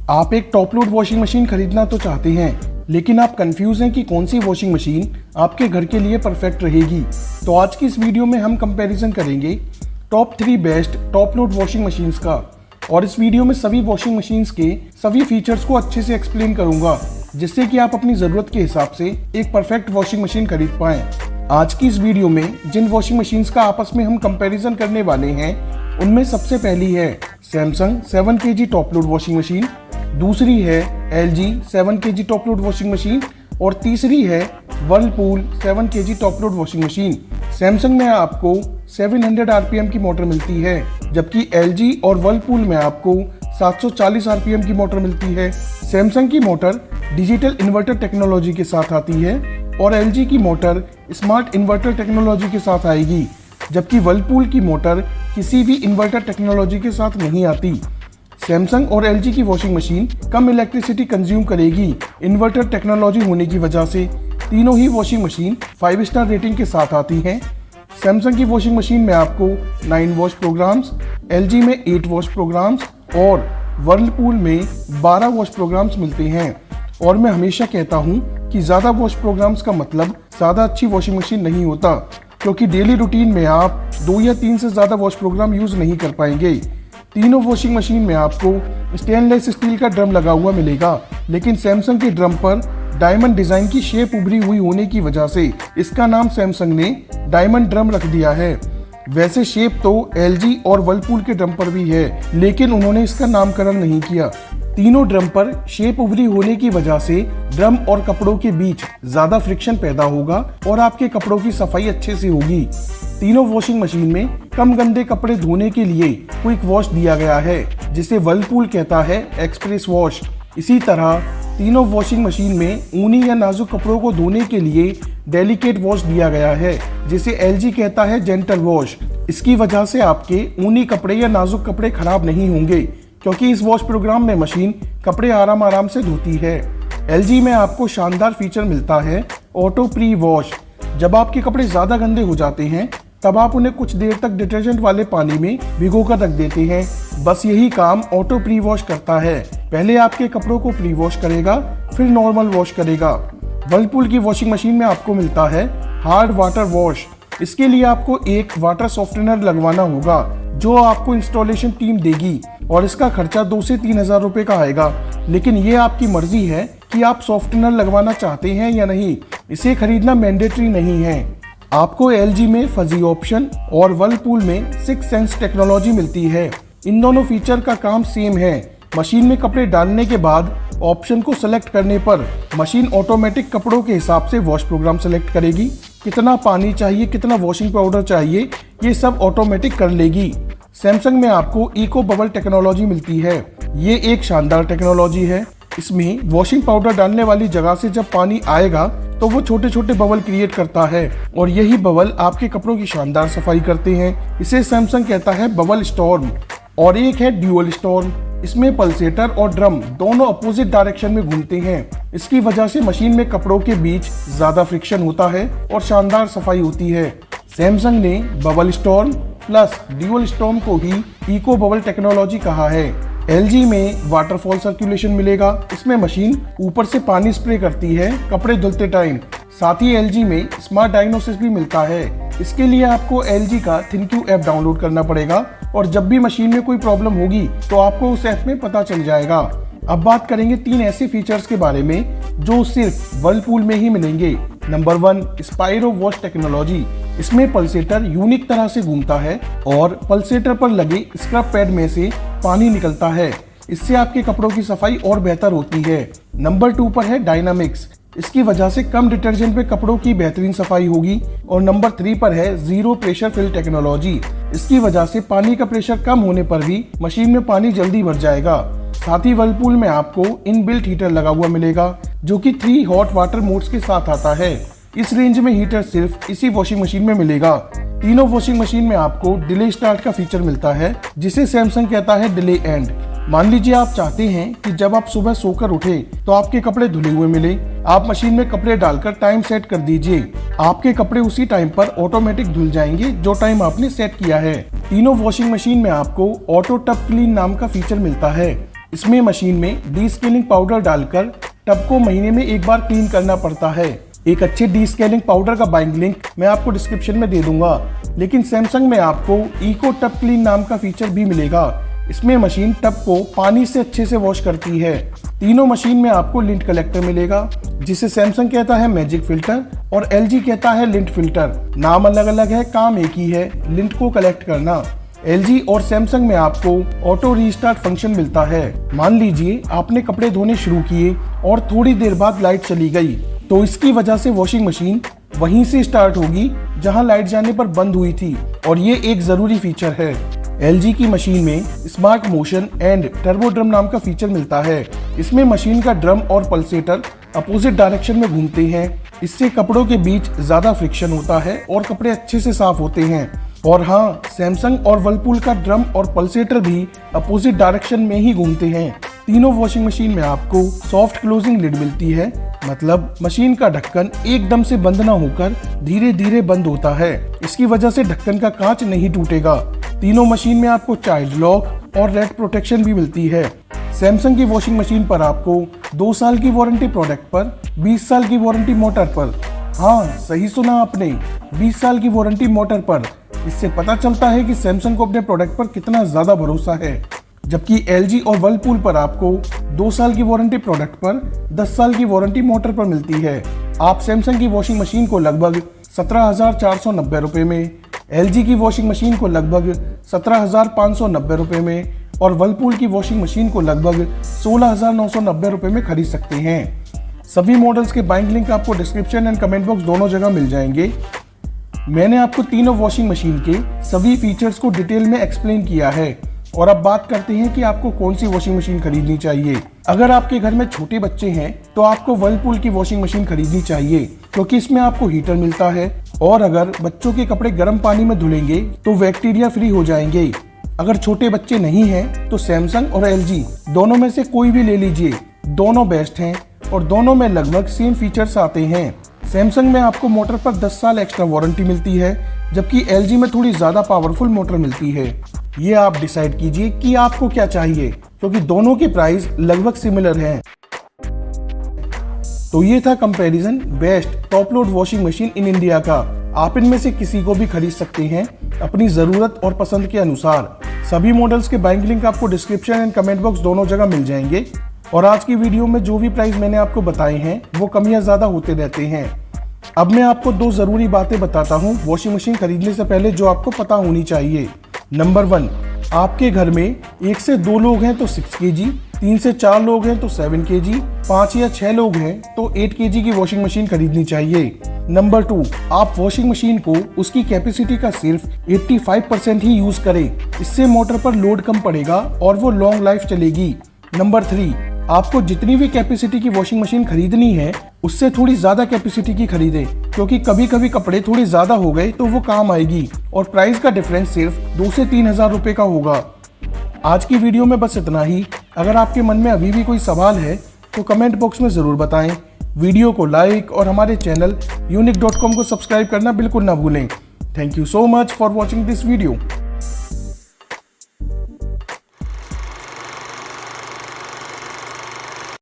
आप एक top load washing machine खरीदना तो चाहते हैं, लेकिन आप कंफ्यूज हैं कि कौन सी वॉशिंग मशीन आपके घर के लिए परफेक्ट रहेगी। तो आज की इस वीडियो में हम कंपैरिजन करेंगे top 3 best top load washing machines का, और इस वीडियो में सभी वॉशिंग मशीन्स के सभी फीचर्स को अच्छे से एक्सप्लेन करूंगा, जिससे कि आप अपनी जरूरत के हिसाब से एक परफेक्ट वॉशिंग मशीन खरीद पाएं। आज की इस वीडियो में जिन वॉशिंग मशीन्स का आपस में हम कंपैरिजन करने वाले हैं, उनमें सबसे पहली है Samsung 7 kg top load washing machine, दूसरी है LG 7 kg top load washing machine और तीसरी है Whirlpool 7 kg top load washing machine. Samsung में आपको 700 RPM की मोटर मिलती है, जबकि LG और व्हर्लपूल में आपको 740 RPM की मोटर मिलती है। सैमसंग की मोटर डिजिटल इन्वर्टर टेक्नोलॉजी के साथ आती है और LG की मोटर स्मार्ट इन्वर्टर टेक्नोलॉजी के साथ आएगी, जबकि व्हर्लपूल की मोटर किसी भी इन्वर्टर टेक्नोलॉजी के साथ नहीं आती। सैमसंग और LG की वॉशिंग मशीन कम इलेक्ट्रिसिटी कंज्यूम करेगी इन्वर्टर टेक्नोलॉजी होने की वजह से। तीनों ही वॉशिंग मशीन 5 स्टार रेटिंग के साथ आती हैं। सैमसंग की वॉशिंग मशीन में आपको 9 वॉश प्रोग्राम्स, LG में 8 वॉश प्रोग्राम्स और व्हर्लपूल में 12 वॉश प्रोग्राम्स मिलते हैं। और मैं हमेशा कहता हूँ कि ज़्यादा वॉश प्रोग्राम्स का मतलब ज़्यादा अच्छी वॉशिंग मशीन नहीं होता, क्योंकि डेली रूटीन में आप 2 या 3 से ज़्यादा वॉश प्रोग्राम यूज़ नहीं कर पाएंगे। तीनों वॉशिंग मशीन में आपको स्टेनलेस स्टील का ड्रम लगा हुआ मिलेगा, लेकिन सैमसंग के ड्रम पर डायमंड डिजाइन की शेप उभरी हुई होने की वजह से इसका नाम सैमसंग ने डायमंड ड्रम रख दिया है। वैसे शेप तो LG और व्हर्लपूल के ड्रम पर भी है, लेकिन उन्होंने इसका नामकरण नहीं किया। तीनों ड्रम पर शेप उभरी होने की वजह से ड्रम और कपड़ों के बीच ज्यादा फ्रिक्शन पैदा होगा और आपके कपड़ों की सफाई अच्छे से होगी। तीनों वॉशिंग मशीन में कम गंदे कपड़े धोने के लिए क्विक वॉश दिया गया है, जिसे व्हर्लपूल कहता है एक्सप्रेस वॉश। इसी तरह तीनों वॉशिंग मशीन में ऊनी या नाजुक कपड़ों को धोने के लिए डेलिकेट वॉश दिया गया है, जिसे LG कहता है जेंटल वॉश। इसकी वजह से आपके ऊनी कपड़े या नाजुक कपड़े खराब नहीं होंगे, क्योंकि इस वॉश प्रोग्राम में मशीन कपड़े आराम से धोती है। LG में आपको शानदार फीचर मिलता है ऑटो प्री वॉश। जब आपके कपड़े ज्यादा गंदे हो जाते हैं, तब आप उन्हें कुछ देर तक डिटर्जेंट वाले पानी में भिगोकर रख देते हैं। बस यही काम ऑटो प्री वॉश करता है। पहले आपके कपड़ों को प्री वॉश करेगा, फिर नॉर्मल वॉश करेगा। व्हर्लपूल की वॉशिंग मशीन में आपको मिलता है हार्ड वाटर वॉश। इसके लिए आपको एक वाटर सॉफ्टनर लगवाना होगा, जो आपको इंस्टॉलेशन टीम देगी, और इसका खर्चा 2 से 3 हजार रुपए का आएगा। लेकिन ये आपकी मर्जी है कि आप सॉफ्टनर लगवाना चाहते हैं या नहीं। इसे खरीदना मैंडेटरी नहीं है। आपको LG में फजी ऑप्शन और व्हर्लपूल में 6 सेंस टेक्नोलॉजी मिलती है। इन दोनों फीचर का काम सेम है। मशीन में कपड़े डालने के बाद ऑप्शन को सेलेक्ट करने पर मशीन ऑटोमेटिक कपड़ों के हिसाब से वॉश प्रोग्राम सेलेक्ट करेगी। कितना पानी चाहिए, कितना वॉशिंग पाउडर चाहिए, ये सब ऑटोमेटिक कर लेगी। सैमसंग में आपको इको बबल टेक्नोलॉजी मिलती है। ये एक शानदार टेक्नोलॉजी है। इसमें वॉशिंग पाउडर डालने वाली जगह से जब पानी आएगा तो वो छोटे छोटे बबल क्रिएट करता है, और यही बबल आपके कपड़ों की शानदार सफाई करते हैं। इसे सैमसंग कहता है बबल स्टॉर्म। और एक है ड्यूअल स्टॉर्म। इसमें पल्सेटर और ड्रम दोनों अपोजिट डायरेक्शन में घूमते हैं। इसकी वजह से मशीन में कपड़ों के बीच ज्यादा फ्रिक्शन होता है और शानदार सफाई होती है। सैमसंग ने bubble storm plus dual storm को ही इको बबल टेक्नोलॉजी कहा है। LG में वाटरफॉल सर्कुलेशन मिलेगा। इसमें मशीन ऊपर से पानी स्प्रे करती है कपड़े धुलते टाइम। साथ ही LG में स्मार्ट डायग्नोसिस भी मिलता है। इसके लिए आपको LG का थिंक्यू ऐप डाउनलोड करना पड़ेगा, और जब भी मशीन में कोई प्रॉब्लम होगी तो आपको उस ऐप में पता चल जाएगा। अब बात करेंगे 3 ऐसे फीचर्स के बारे में जो सिर्फ व्हर्लपूल में ही मिलेंगे। Number 1, spiro wash technology. इसमें पल्सेटर यूनिक तरह से घूमता है और पल्सेटर पर लगे स्क्रब पैड में से पानी निकलता है। इससे आपके कपड़ों की सफाई और बेहतर होती है। नंबर 2 पर है डायनामिक्स। इसकी वजह से कम डिटर्जेंट पे कपड़ों की बेहतरीन सफाई होगी। और नंबर 3 पर है जीरो प्रेशर फिल टेक्नोलॉजी। इसकी वजह से पानी का प्रेशर कम होने पर भी मशीन में पानी जल्दी भर जाएगा। साथ ही व्हर्लपूल में आपको इनबिल्ट हीटर लगा हुआ मिलेगा, जो कि 3 हॉट वाटर मोड्स के साथ आता है। इस रेंज में हीटर सिर्फ इसी वॉशिंग मशीन में मिलेगा। तीनों वॉशिंग मशीन में आपको डिले स्टार्ट का फीचर मिलता है, जिसे सैमसंग कहता है डिले एंड। मान लीजिए आप चाहते हैं कि जब आप सुबह सोकर उठे तो आपके कपड़े धुले हुए मिले। आप मशीन में कपड़े डालकर टाइम सेट कर दीजिए। आपके कपड़े उसी टाइम पर ऑटोमेटिक धुल जाएंगे जो टाइम आपने सेट किया है। तीनों वॉशिंग मशीन में आपको ऑटो टब क्लीन नाम का फीचर मिलता है। इसमें मशीन में डीस्केलिंग पाउडर डालकर टब को महीने में एक बार क्लीन करना पड़ता है। एक अच्छे डीस्केलिंग पाउडर का बाइंग लिंक मैं आपको डिस्क्रिप्शन में दे दूंगा। लेकिन सैमसंग में आपको इको टब क्लीन नाम का फीचर भी मिलेगा। इसमें मशीन टब को पानी से अच्छे से वॉश करती है। तीनों मशीन में आपको लिंट कलेक्टर मिलेगा, जिसे सैमसंग कहता है मैजिक फिल्टर और एलजी कहता है लिंट फिल्टर। नाम अलग अलग है, काम एक ही है, लिंट को कलेक्ट करना। एलजी और सैमसंग में आपको ऑटो रीस्टार्ट फंक्शन मिलता है। मान लीजिए आपने कपड़े धोने शुरू किए और थोड़ी देर बाद लाइट चली गई, तो इसकी वजह से वॉशिंग मशीन वहीं से स्टार्ट होगी जहां लाइट जाने पर बंद हुई थी, और ये एक जरूरी फीचर है। एलजी की मशीन में smart motion and turbo drum नाम का फीचर मिलता है। इसमें मशीन का ड्रम और पल्सेटर अपोजिट डायरेक्शन में घूमते हैं। इससे कपड़ों के बीच ज्यादा फ्रिक्शन होता है और कपड़े अच्छे से साफ होते हैं। और हाँ, सैमसंग और वर्लपूल का ड्रम और पल्सेटर भी अपोजिट डायरेक्शन में ही घूमते हैं। तीनों वॉशिंग मशीन में आपको सॉफ्ट क्लोजिंग लिड मिलती है, मतलब मशीन का ढक्कन एकदम से बंद ना होकर धीरे धीरे बंद होता है। इसकी वजह से ढक्कन का कांच नहीं टूटेगा। तीनों मशीन में आपको चाइल्ड लॉक और रेड प्रोटेक्शन भी मिलती है। सैमसंग की वॉशिंग मशीन पर आपको 2 साल की वारंटी प्रोडक्ट पर, 20 साल की वारंटी मोटर पर। हाँ, सही सुना आपने, 20 साल की वारंटी मोटर पर। इससे पता चलता है कि सैमसंग को अपने प्रोडक्ट पर कितना ज्यादा भरोसा है। जबकि एलजी और वर्लपूल पर आपको 2 साल की वारंटी प्रोडक्ट पर, 10 साल की वारंटी मोटर पर मिलती है। आप सैमसंग की वॉशिंग मशीन को लगभग 17,490 रुपए में, एलजी की वॉशिंग मशीन को लगभग 17,590 रुपए में और वर्लपूल की वॉशिंग मशीन को लगभग 16,990 रुपए में खरीद सकते हैं। सभी मॉडल्स के बाइंग लिंक आपको डिस्क्रिप्शन एंड कमेंट बॉक्स दोनों जगह मिल जाएंगे। मैंने आपको तीनों वॉशिंग मशीन के सभी फीचर्स को डिटेल में एक्सप्लेन किया है। और अब बात करते हैं कि आपको कौन सी वॉशिंग मशीन खरीदनी चाहिए। अगर आपके घर में छोटे बच्चे हैं तो आपको वर्लपूल की वॉशिंग मशीन खरीदनी चाहिए, क्योंकि इसमें आपको हीटर मिलता है और अगर बच्चों के कपड़े गर्म पानी में धुलेंगे तो बैक्टीरिया फ्री हो जाएंगे। अगर छोटे बच्चे नहीं हैं तो सैमसंग और एलजी दोनों में से कोई भी ले लीजिए, दोनों बेस्ट हैं और दोनों में लगभग सेम फीचर्स आते हैं। सैमसंग में आपको मोटर पर 10 साल एक्स्ट्रा वारंटी मिलती है, जबकि एलजी में थोड़ी ज्यादा पावरफुल मोटर मिलती है। ये आप डिसाइड कीजिए कि आपको क्या चाहिए, क्योंकि दोनों के प्राइस लगभग सिमिलर हैं। तो ये था comparison best top load washing machine in India का। आप इनमें से किसी को भी खरीद सकते हैं अपनी जरूरत और पसंद के अनुसार। सभी मॉडल्स के बाइंग लिंक आपको डिस्क्रिप्शन एंड कमेंट बॉक्स दोनों जगह मिल जाएंगे। और आज की वीडियो में जो भी प्राइस मैंने आपको बताए हैं वो कम या ज्यादा होते रहते हैं। अब मैं आपको 2 जरूरी बातें बताता हूँ वॉशिंग मशीन खरीदने से पहले जो आपको पता होनी चाहिए। नंबर 1, आपके घर में 1 से 2 लोग हैं तो 6 kg, 3 से 4 लोग हैं तो 7 kg, 5 या 6 लोग हैं तो 8 kg की वॉशिंग मशीन खरीदनी चाहिए। नंबर 2, आप वॉशिंग मशीन को उसकी कैपेसिटी का सिर्फ 85% ही यूज करें। इससे मोटर पर लोड कम पड़ेगा और वो लॉन्ग लाइफ चलेगी। नंबर 3, आपको जितनी भी कैपेसिटी की वॉशिंग मशीन खरीदनी है उससे थोड़ी ज्यादा कैपेसिटी की खरीदें, क्योंकि कभी कभी कपड़े थोड़े ज्यादा हो गए तो वो काम आएगी और प्राइस का डिफरेंस सिर्फ 2 से 3 हजार रुपए का होगा। आज की वीडियो में बस इतना ही। अगर आपके मन में अभी भी कोई सवाल है तो कमेंट बॉक्स में जरूर बताएं। वीडियो को लाइक और हमारे चैनल unique.com को सब्सक्राइब करना बिल्कुल ना भूलें। Thank you so much for watching this video.